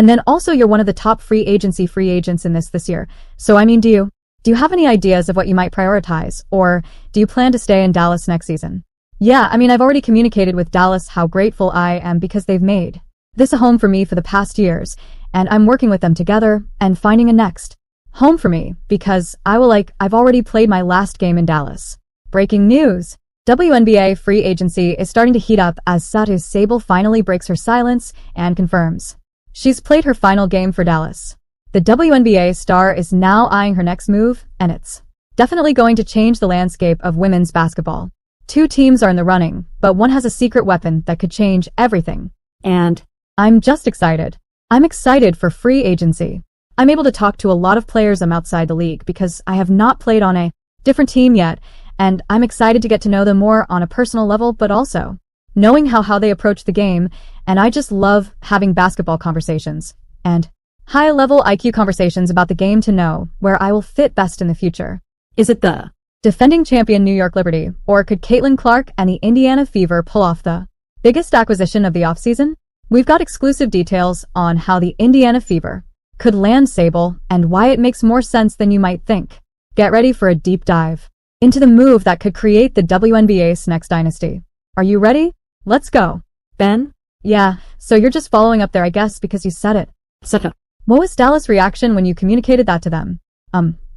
And then also you're one of the top free agents in this year. So I mean, do you have any ideas of what you might prioritize? Or do you plan to stay in Dallas next season? Yeah, I mean, I've already communicated with Dallas how grateful I am because they've made this a home for me for the past years, and I'm working with them together and finding a next home for me because I've already played my last game in Dallas. Breaking news. WNBA free agency is starting to heat up as Satou Sabally finally breaks her silence and confirms she's played her final game for Dallas. The WNBA star is now eyeing her next move, and it's definitely going to change the landscape of women's basketball. Two teams are in the running, but one has a secret weapon that could change everything. And I'm just excited. I'm excited for free agency. I'm able to talk to a lot of players outside the league because I have not played on a different team yet, and I'm excited to get to know them more on a personal level, but also knowing how they approach the game, and I just love having basketball conversations and high-level IQ conversations about the game to know where I will fit best in the future. Is it the defending champion New York Liberty, or could Caitlin Clark and the Indiana Fever pull off the biggest acquisition of the offseason? We've got exclusive details on how the Indiana Fever could land Sabally and why it makes more sense than you might think. Get ready for a deep dive into the move that could create the WNBA's next dynasty. Are you ready? Let's go. Ben? Yeah, so you're just following up there, I guess, because you said it. What was Dallas' reaction when you communicated that to them?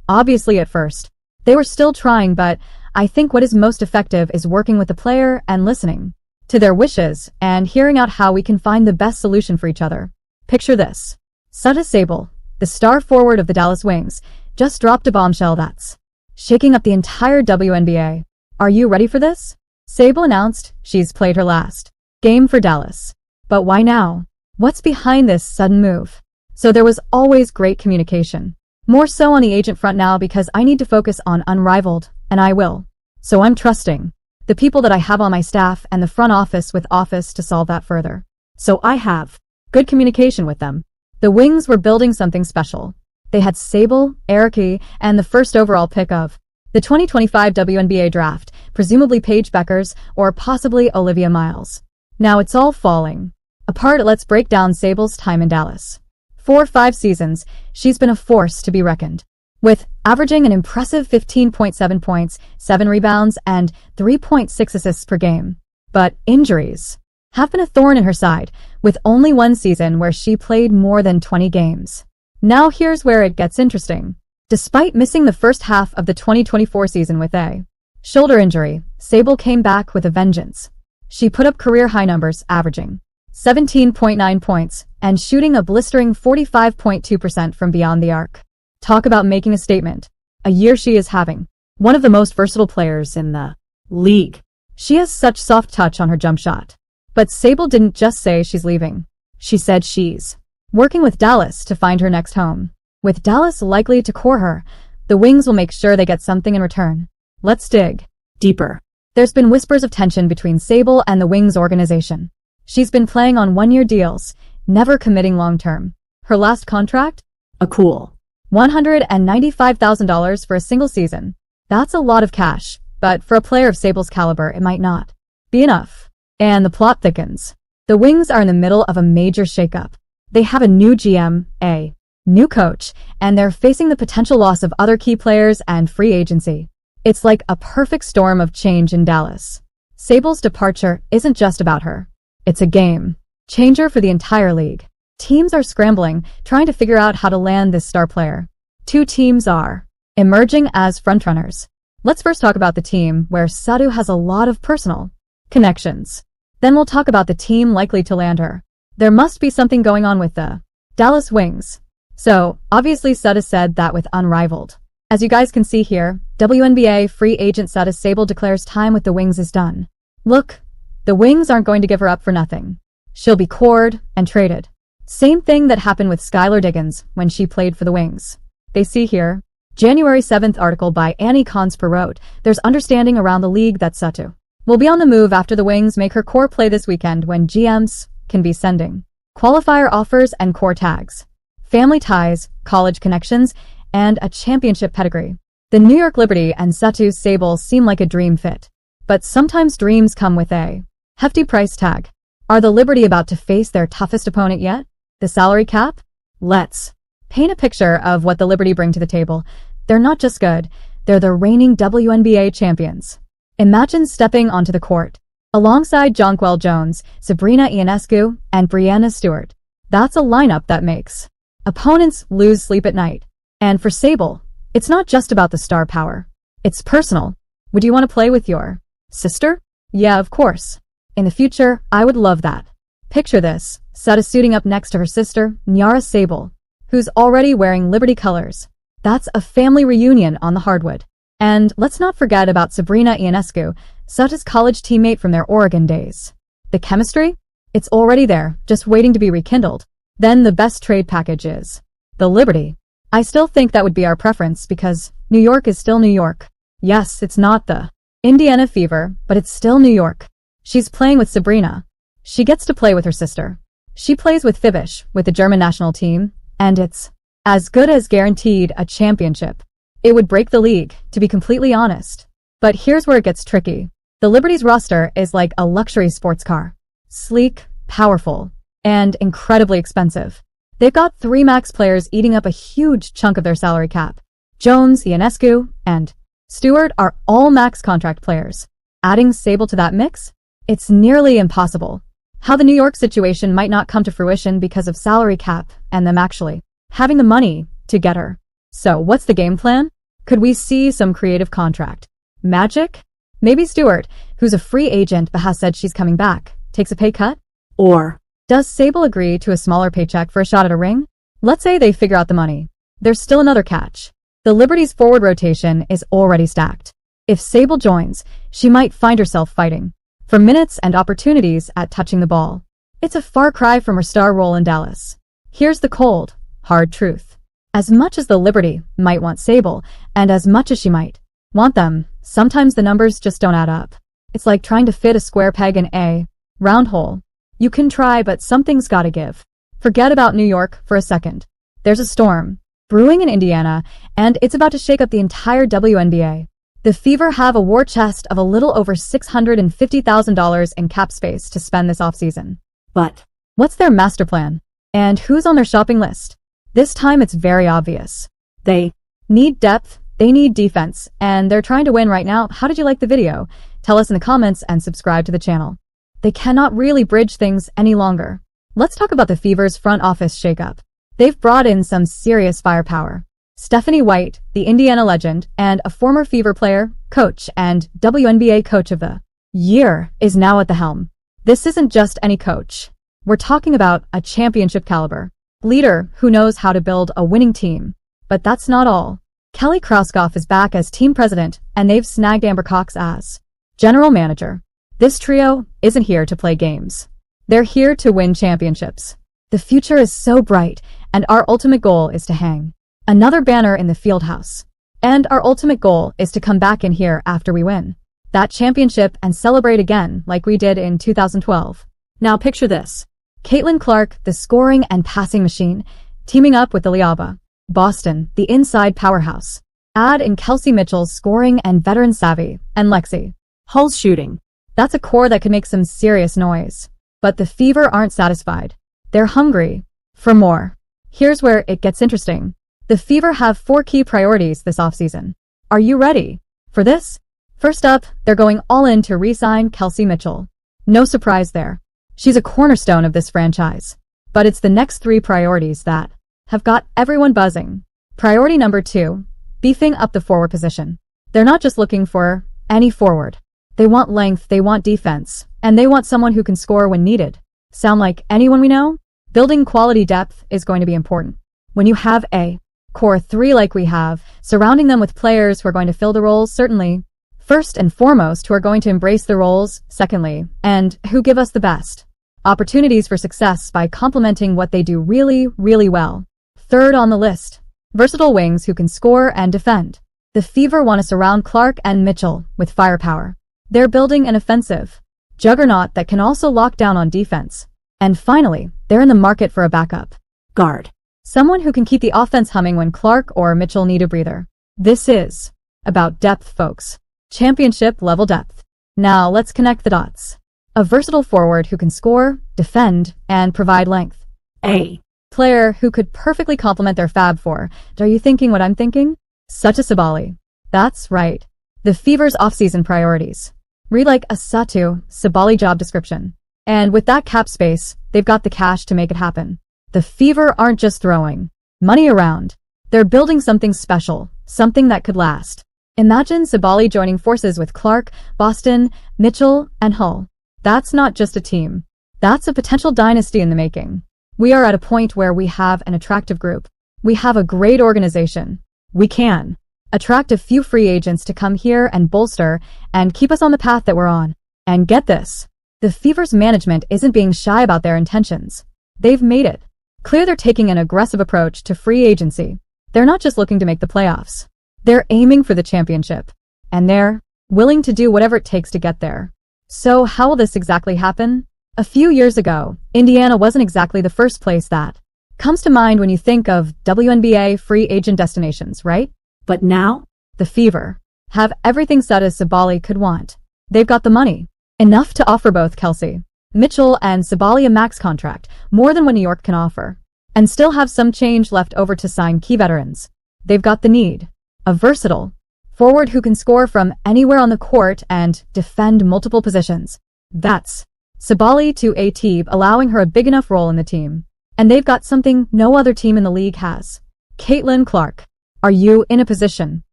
Obviously at first they were still trying, but I think what is most effective is working with the player and listening to their wishes and hearing out how we can find the best solution for each other. Picture this. Satou Sabally, the star forward of the Dallas Wings, just dropped a bombshell that's shaking up the entire WNBA. Are you ready for this? Sabally announced she's played her last game for Dallas. But why now? What's behind this sudden move? So there was always great communication. More so on the agent front now because I need to focus on unrivaled, and I will. So I'm trusting the people that I have on my staff and the front office to solve that further. So I have good communication with them. The Wings were building something special. They had Sabally, Erica, and the first overall pick of the 2025 WNBA draft, presumably Paige Bueckers or possibly Olivia Miles. Now it's all falling apart. Let's break down Sabally's time in Dallas. 4 or 5 seasons, she's been a force to be reckoned with, averaging an impressive 15.7 points, 7 rebounds, and 3.6 assists per game. But injuries have been a thorn in her side, with only one season where she played more than 20 games. Now here's where it gets interesting. Despite missing the first half of the 2024 season with a shoulder injury, Sabally came back with a vengeance. She put up career-high numbers, averaging 17.9 points and shooting a blistering 45.2% from beyond the arc. Talk about making a statement. A year she is having. One of the most versatile players in the league. She has such soft touch on her jump shot. But Sabally didn't just say she's leaving. She said she's working with Dallas to find her next home. With Dallas likely to core her, the Wings will make sure they get something in return. Let's dig deeper. There's been whispers of tension between Sabally and the Wings organization. She's been playing on one-year deals, never committing long-term. Her last contract? A cool $195,000 for a single season. That's a lot of cash, but for a player of Sabally's caliber, it might not be enough. And the plot thickens. The Wings are in the middle of a major shakeup. They have a new GM, a new coach, and they're facing the potential loss of other key players and free agency. It's like a perfect storm of change in Dallas. Sabally's departure isn't just about her. It's a game changer for the entire league. Teams are scrambling, trying to figure out how to land this star player. 2 teams are emerging as frontrunners. Let's first talk about the team where Satou has a lot of personal connections. Then we'll talk about the team likely to land her. There must be something going on with the Dallas Wings. So, obviously Satou said that with unrivaled. As you guys can see here, WNBA free agent Satou Sabally declares time with the Wings is done. Look, the Wings aren't going to give her up for nothing. She'll be cored and traded. Same thing that happened with Skylar Diggins when she played for the Wings. They see here, January 7th article by Annie Consper wrote, there's understanding around the league that Satou will be on the move after the Wings make her core play this weekend when GMs can be sending qualifier offers and core tags, family ties, college connections, and a championship pedigree. The New York Liberty and Satou Sabally seem like a dream fit. But sometimes dreams come with a hefty price tag. Are the Liberty about to face their toughest opponent yet? The salary cap? Let's paint a picture of what the Liberty bring to the table. They're not just good, they're the reigning WNBA champions. Imagine stepping onto the court alongside Jonquel Jones, Sabrina Ionescu, and Breanna Stewart. That's a lineup that makes opponents lose sleep at night. And for Sable, it's not just about the star power. It's personal. Would you want to play with your sister? Yeah, of course. In the future, I would love that. Picture this, Satou suiting up next to her sister, Nyara Sable, who's already wearing Liberty colors. That's a family reunion on the hardwood. And let's not forget about Sabrina Ionescu, Satou's college teammate from their Oregon days. The chemistry? It's already there, just waiting to be rekindled. Then the best trade package is the Liberty. I still think that would be our preference because New York is still New York. Yes, it's not the Indiana Fever, but it's still New York. She's playing with Sabrina. She gets to play with her sister. She plays with Fibish, with the German national team, and it's as good as guaranteed a championship. It would break the league, to be completely honest. But here's where it gets tricky. The Liberty's roster is like a luxury sports car. Sleek, powerful, and incredibly expensive. They've got 3 max players eating up a huge chunk of their salary cap. Jones, Ionescu, and Stewart are all max contract players. Adding Sable to that mix? It's nearly impossible. How the New York situation might not come to fruition because of salary cap and them actually having the money to get her. So what's the game plan? Could we see some creative contract magic? Maybe Stewart, who's a free agent but has said she's coming back, takes a pay cut? Or does Sable agree to a smaller paycheck for a shot at a ring? Let's say they figure out the money. There's still another catch. The Liberty's forward rotation is already stacked. If Sable joins, she might find herself fighting for minutes and opportunities at touching the ball. It's a far cry from her star role in Dallas. Here's the cold, hard truth. As much as the Liberty might want Sable, and as much as she might want them, sometimes the numbers just don't add up. It's like trying to fit a square peg in a round hole. You can try, but something's gotta give. Forget about New York for a second. There's a storm brewing in Indiana, and it's about to shake up the entire WNBA. The Fever have a war chest of a little over $650,000 in cap space to spend this offseason. But what's their master plan? And who's on their shopping list? This time it's very obvious. They need depth, they need defense, and they're trying to win right now. How did you like the video? Tell us in the comments and subscribe to the channel. They cannot really bridge things any longer. Let's talk about the Fever's front office shakeup. They've brought in some serious firepower. Stephanie White, the Indiana legend, and a former Fever player, coach, and WNBA Coach of the Year, is now at the helm. This isn't just any coach. We're talking about a championship caliber leader who knows how to build a winning team. But that's not all. Kelly Krauskopf is back as team president, and they've snagged Amber Cox as general manager. This trio isn't here to play games. They're here to win championships. The future is so bright, and our ultimate goal is to hang another banner in the field house. And our ultimate goal is to come back in here after we win that championship and celebrate again like we did in 2012. Now picture this. Caitlin Clark, the scoring and passing machine, teaming up with Iliaba. Boston, the inside powerhouse. Add in Kelsey Mitchell's scoring and veteran savvy, and Lexi Hull's shooting. That's a core that could make some serious noise. But the Fever aren't satisfied. They're hungry for more. Here's where it gets interesting. The Fever have 4 key priorities this offseason. Are you ready for this? First up, they're going all in to re-sign Kelsey Mitchell. No surprise there. She's a cornerstone of this franchise. But it's the next 3 priorities that have got everyone buzzing. Priority number 2, beefing up the forward position. They're not just looking for any forward. They want length, they want defense, and they want someone who can score when needed. Sound like anyone we know? Building quality depth is going to be important. When you have a core 3 like we have, surrounding them with players who are going to fill the roles, certainly. First and foremost, who are going to embrace the roles, secondly, and who give us the best opportunities for success by complementing what they do really, really well. Third on the list, versatile wings who can score and defend. The Fever want to surround Clark and Mitchell with firepower. They're building an offensive juggernaut that can also lock down on defense. And finally, they're in the market for a backup guard. Someone who can keep the offense humming when Clark or Mitchell need a breather. This is about depth, folks. Championship level depth. Now let's connect the dots. A versatile forward who can score, defend, and provide length. A player who could perfectly complement their Fab Four. Are you thinking what I'm thinking? Satou Sabally. That's right. The Fever's off-season priorities. Read like a Satou Sabally job description. And with that cap space, they've got the cash to make it happen. The Fever aren't just throwing money around. They're building something special, something that could last. Imagine Sabally joining forces with Clark, Boston, Mitchell, and Hull. That's not just a team. That's a potential dynasty in the making. We are at a point where we have an attractive group. We have a great organization. We can attract a few free agents to come here and bolster and keep us on the path that we're on. And get this. The Fever's management isn't being shy about their intentions. They've made it clear they're taking an aggressive approach to free agency. They're not just looking to make the playoffs. They're aiming for the championship. And they're willing to do whatever it takes to get there. So how will this exactly happen? A few years ago, Indiana wasn't exactly the first place that comes to mind when you think of WNBA free agent destinations, right? But now, the Fever have everything Satou Sabally could want. They've got the money. Enough to offer both Kelsey, Mitchell, and Sabally a max contract, more than what New York can offer. And still have some change left over to sign key veterans. They've got the need. A versatile forward who can score from anywhere on the court and defend multiple positions. That's Sabally to a team, allowing her a big enough role in the team. And they've got something no other team in the league has. Caitlin Clark. Are you in a position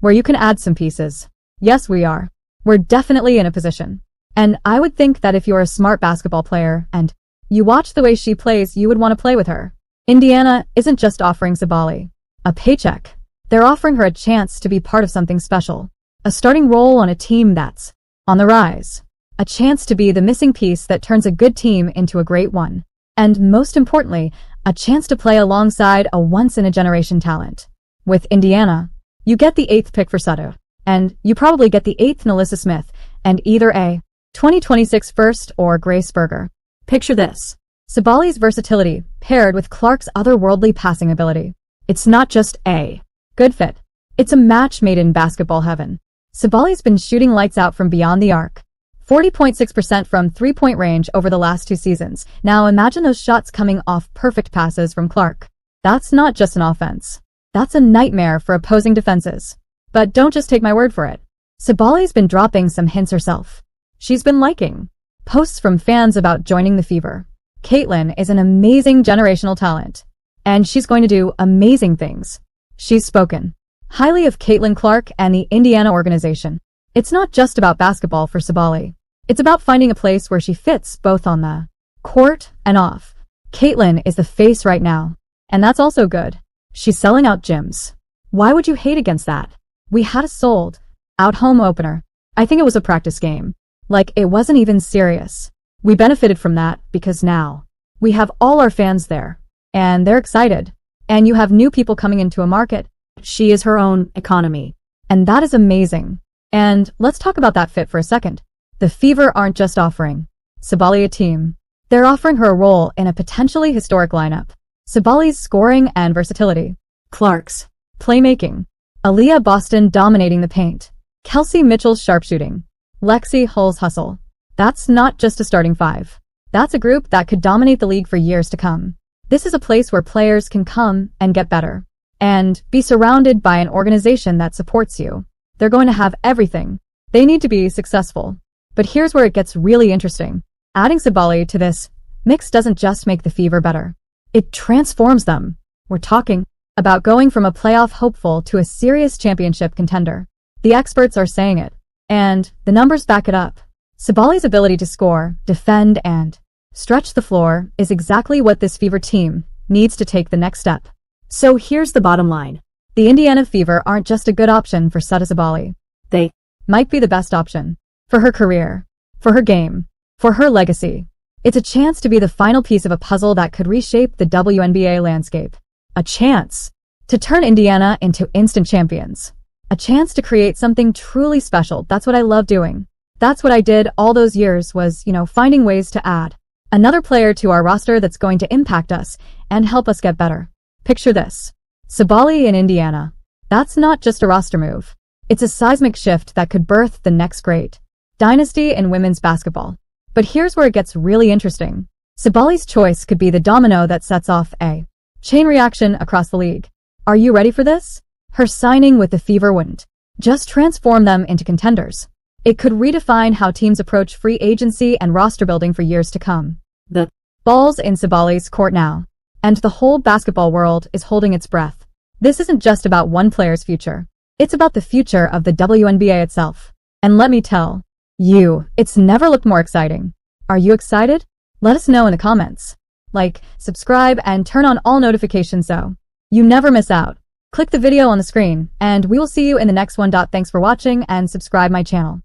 where you can add some pieces? Yes, we are. We're definitely in a position. And I would think that if you're a smart basketball player and you watch the way she plays, you would want to play with her. Indiana isn't just offering Sabally a paycheck. They're offering her a chance to be part of something special. A starting role on a team that's on the rise. A chance to be the missing piece that turns a good team into a great one. And most importantly, a chance to play alongside a once-in-a-generation talent. With Indiana, you get the 8th pick for Satou. And you probably get the 8th Nalissa Smith, and either a 2026 first or Grace Berger. Picture this. Sabally's versatility paired with Clark's otherworldly passing ability. It's not just a good fit. It's a match made in basketball heaven. Sabally's been shooting lights out from beyond the arc. 40.6% from three-point range over the last 2 seasons. Now imagine those shots coming off perfect passes from Clark. That's not just an offense. That's a nightmare for opposing defenses. But don't just take my word for it. Sabally's been dropping some hints herself. She's been liking posts from fans about joining the Fever. Caitlin is an amazing generational talent. And she's going to do amazing things. She's spoken highly of Caitlin Clark and the Indiana organization. It's not just about basketball for Sabally. It's about finding a place where she fits both on the court and off. Caitlin is the face right now. And that's also good. She's selling out gyms. Why would you hate against that? We had a sold out home opener. I think it was a practice game. Like it wasn't even serious. We benefited from that because now we have all our fans there. And they're excited. And you have new people coming into a market. She is her own economy. And that is amazing. And let's talk about that fit for a second. The Fever aren't just offering Sabally a team. They're offering her a role in a potentially historic lineup. Sabally's scoring and versatility. Clark's playmaking. Aaliyah Boston dominating the paint. Kelsey Mitchell's sharpshooting. Lexi Hull's hustle. That's not just a starting 5. That's a group that could dominate the league for years to come. This is a place where players can come and get better. And be surrounded by an organization that supports you. They're going to have everything. They need to be successful. But here's where it gets really interesting. Adding Sabally to this mix doesn't just make the Fever better. It transforms them. We're talking about going from a playoff hopeful to a serious championship contender. The experts are saying it. And the numbers back it up. Sabally's ability to score, defend, and stretch the floor is exactly what this Fever team needs to take the next step. So here's the bottom line. The Indiana Fever aren't just a good option for Satou Sabally. They might be the best option. For her career. For her game. For her legacy. It's a chance to be the final piece of a puzzle that could reshape the WNBA landscape. A chance to turn Indiana into instant champions. A chance to create something truly special. That's what I love doing. That's what I did all those years was, finding ways to add another player to our roster that's going to impact us and help us get better. Picture this. Sabally in Indiana. That's not just a roster move. It's a seismic shift that could birth the next great dynasty in women's basketball. But here's where it gets really interesting. Sabally's choice could be the domino that sets off a Chain reaction across the league. Are you ready for this? Her signing with the Fever wouldn't just transform them into contenders. It could redefine how teams approach free agency and roster building for years to come. The ball's in Sabally's court now, and the whole basketball world is holding its breath. This isn't just about one player's future. It's about the future of the WNBA itself. And let me tell you, it's never looked more exciting. Are you excited? Let us know in the comments. Like, subscribe, and turn on all notifications so you never miss out. Click the video on the screen, and we will see you in the next one. Thanks for watching, and subscribe my channel.